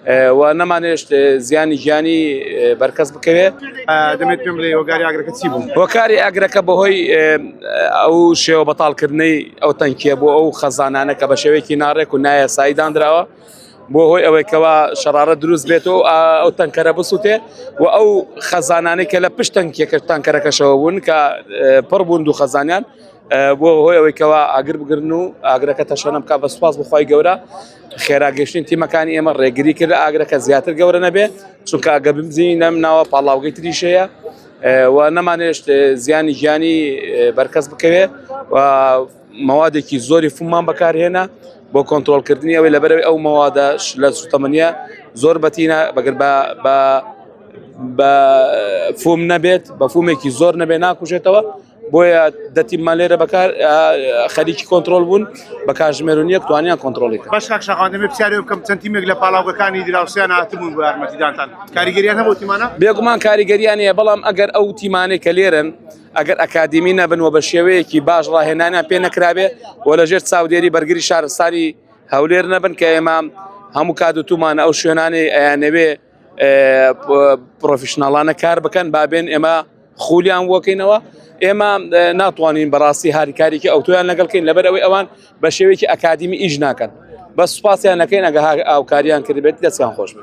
و نەمانێشت زیانی گیانی بەرکەس بکەوێت. دەمێت پێم بڵێ وەگاری ئاگرەکە چی بوو؟ وەکاری ئاگرەکە بەهۆی ئەو شێوە بەتاڵکردنەی ئەو تەنکیە بۆ ئەو خەزانانە کە بە شێوەیەکی ناڕێک و نایەسایی دانراوە بۆ هۆی ئەوەی کەوا شەرارە دروست بێتەوە ئەو تەنکەرە بسووتێ و ئەو خەزانانەی کە لە پشت تەنکەرەکەشەوە بوون کە پڕ بوون دوو خەزانیان بۆ هۆی ئەوەی کەوا ئاگر بگرن و ئاگرەکە تەشەنە بکات. بە سوپاس بخوای گەورە خێراگەشتین تیمەکانی ئێمە ڕێگری کرد ئاگرەکە زیاتر گەورە نەبێ، چونکە ئەگە ببزین ناوە پاڵاوگەی تریشەیە و نەمانێشت زیانی گیانی بەرکەس بکەوێت و مەوادێکی زۆری فوممان بەکارهێنا بۆ کۆنتترۆلکردنی ئەوەی لەبەرەوەی ئەو مەوادە لە سوتەمەنیە زۆر بەتینە بەگەر بە فوم نەبێت بە فومێکی زۆر نەبێ ناکوژێتەوە، بۆیە دەتیممان لێرە بەکار خەریکی کۆنتترۆل بوون بە کاتژمێرونیەک توانیان کۆنتترۆلی کرد. باش کاکشاخان دەمێت پرسیارێ بکەم چەندتیمێک لە پاڵاوگەکانی دراوسیان هاتبوون بۆ یارمەتیدانتان کاریگەریان هەبوو تیمانە؟ بێگومان کاریگەریانەیە، بەڵام ئەگەر ئەو تیمانەی کە لێرن ئەگەر ئەکادمی نەبن و بە شێوەیەکی باش ڕاهێنانیان پێ نەکرابێ و لەژێر چاودێری بەرگری شارستانی هەولێر نەبن کە ئێمە هەموو کادوتومانە ئەو شوێنانی ئەیانەوێ پرۆفیشناڵانە کار بکەن بابێن ئێمە خولیان وەکەینەوە، ئێمە ناتوانین بەڕاستی هاریکاریکی ئەوتۆیان لەگەڵکەین لەبەر ئەوەی ئەوان بە شێوەیەکی ئەکادمی ئیش ناکەن. بە سوپاسیان نەکەین ئەگە ئاوکاریان کردبێت دەستیان خۆش بێت.